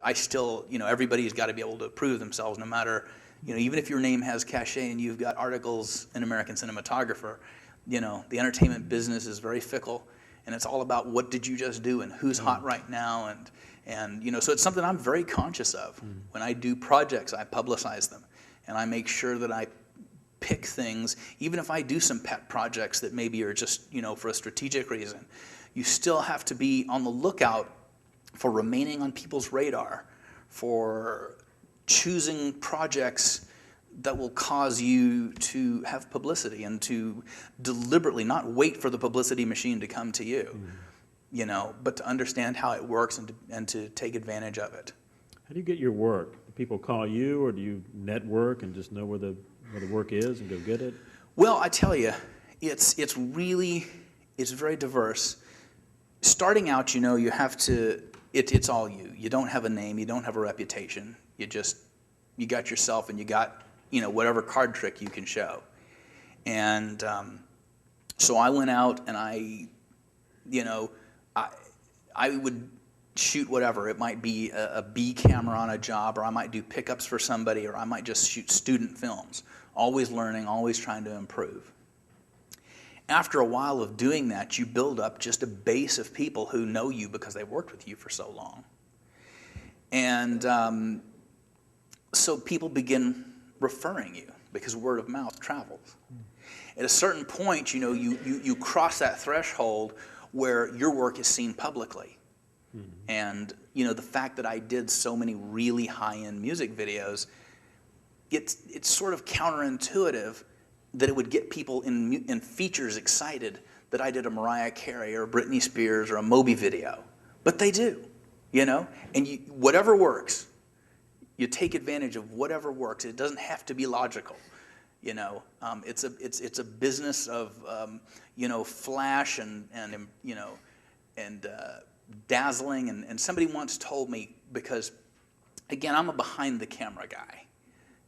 I still, everybody's got to be able to prove themselves, no matter, even if your name has cachet and you've got articles in American Cinematographer, the entertainment business is very fickle, and it's all about what did you just do and who's hot right now, and so it's something I'm very conscious of. When I do projects, I publicize them, and I make sure that I pick things, even if I do some pet projects that maybe are just, for a strategic reason. You still have to be on the lookout for remaining on people's radar, for choosing projects that will cause you to have publicity and to deliberately not wait for the publicity machine to come to you, but to understand how it works and to take advantage of it. How do you get your work? Do people call you, or do you network and just know where the work is and go get it? Well, I tell you, it's very diverse. Starting out, you have to, it's all you. You don't have a name, you don't have a reputation. You got yourself, and you got, whatever card trick you can show. And so I went out and I would shoot whatever. It might be a B camera on a job, or I might do pickups for somebody, or I might just shoot student films. Always learning, always trying to improve. After a while of doing that, you build up just a base of people who know you because they've worked with you for so long. And so people begin referring you because word of mouth travels. At a certain point, you cross that threshold where your work is seen publicly. And, the fact that I did so many really high-end music videos, it's sort of counterintuitive that it would get people in features excited that I did a Mariah Carey or a Britney Spears or a Moby video. But they do, And whatever works, you take advantage of whatever works. It doesn't have to be logical, It's a business of flash and dazzling. And somebody once told me, because again, I'm a behind the camera guy.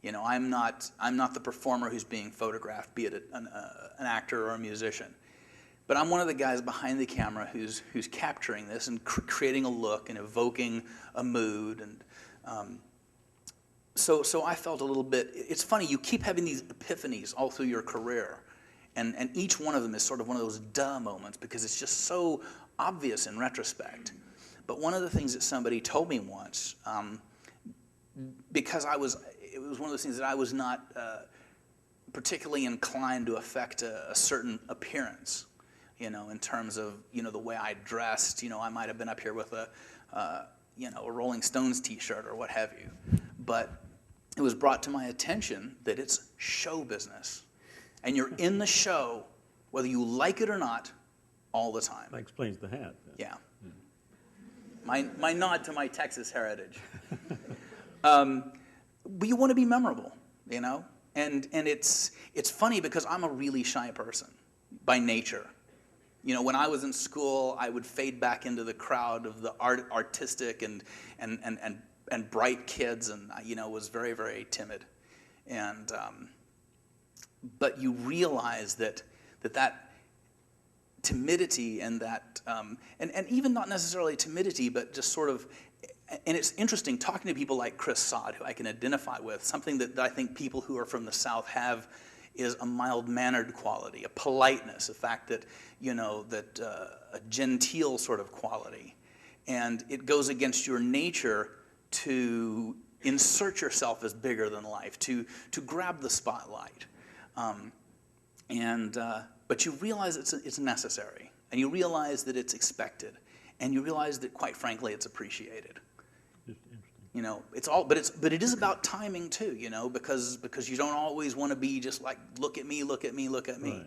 I'm not the performer who's being photographed, be it an actor or a musician. But I'm one of the guys behind the camera who's capturing this and creating a look and evoking a mood. And so I felt a little bit. It's funny, you keep having these epiphanies all through your career, and each one of them is sort of one of those duh moments because it's just so obvious in retrospect. But one of the things that somebody told me once, because it was one of those things that I was not particularly inclined to affect a certain appearance, in terms of, the way I dressed. I might have been up here with a Rolling Stones t-shirt or what have you. But it was brought to my attention that it's show business. And you're in the show, whether you like it or not, all the time. That explains the hat. Yeah. My nod to my Texas heritage. But you want to be memorable, And it's funny because I'm a really shy person by nature. When I was in school, I would fade back into the crowd of the artistic and bright kids, and was very, very timid. And but you realize that timidity and that and even not necessarily timidity, but just sort of. And it's interesting talking to people like Chris Sod, who I can identify with. Something that I think people who are from the South have is a mild-mannered quality, a politeness, a fact that, a genteel sort of quality. And it goes against your nature to insert yourself as bigger than life, to grab the spotlight. But you realize it's necessary, and you realize that it's expected, and you realize that, quite frankly, it's appreciated. But it is about timing too, because you don't always want to be just like, look at me, look at me, look at me. Right.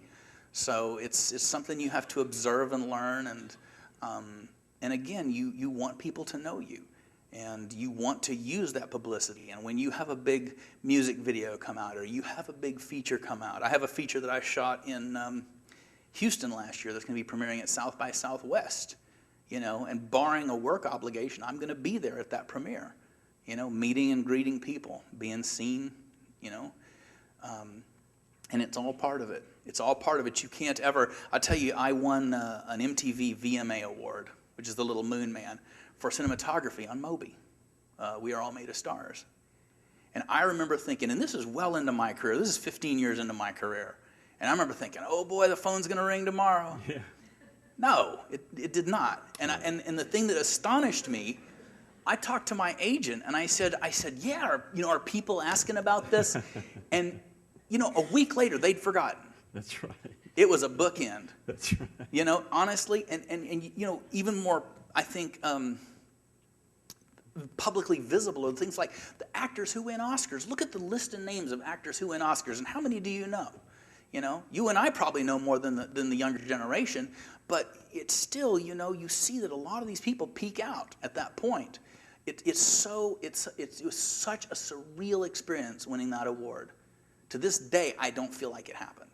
So it's something you have to observe and learn, and again, you want people to know you, and you want to use that publicity. And when you have a big music video come out, or you have a big feature come out, I have a feature that I shot in Houston last year that's going to be premiering at South by Southwest. And barring a work obligation, I'm going to be there at that premiere, meeting and greeting people, being seen, and it's all part of it. It's all part of it. You can't ever, I tell you, I won an MTV VMA award, which is the little moon man, for cinematography on Moby. We Are All Made of Stars. And I remember thinking, and this is well into my career, this is 15 years into my career, and I remember thinking, oh boy, the phone's going to ring tomorrow. Yeah. No, it did not. And the thing that astonished me, I talked to my agent and I said, yeah, are people asking about this? And, a week later, they'd forgotten. That's right. It was a bookend. That's right. Honestly, and even more, I think, publicly visible are things like the actors who win Oscars. Look at the list of names of actors who win Oscars, and how many do you know? You and I probably know more than the younger generation, but it's still, you see that a lot of these people peak out at that point. It was such a surreal experience winning that award. To this day, I don't feel like it happened.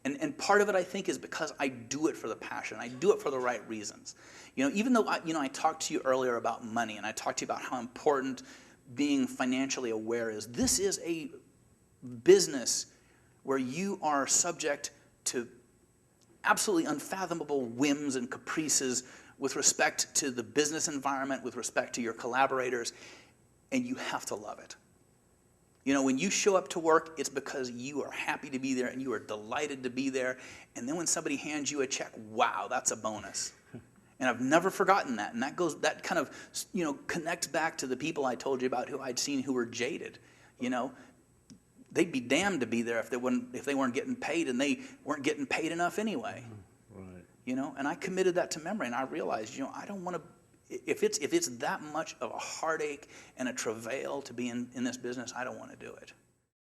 And part of it, I think, is because I do it for the passion. I do it for the right reasons. Even though I talked to you earlier about money, and I talked to you about how important being financially aware is. This is a business where you are subject to absolutely unfathomable whims and caprices with respect to the business environment, with respect to your collaborators, and you have to love it. When you show up to work, it's because you are happy to be there and you are delighted to be there. And then when somebody hands you a check, wow, that's a bonus. And I've never forgotten that. And that kind of, connects back to the people I told you about who I'd seen who were jaded. They'd be damned to be there if they weren't getting paid, and they weren't getting paid enough anyway. Right. And I committed that to memory, and I realized, I don't want to. If it's that much of a heartache and a travail to be in this business, I don't want to do it.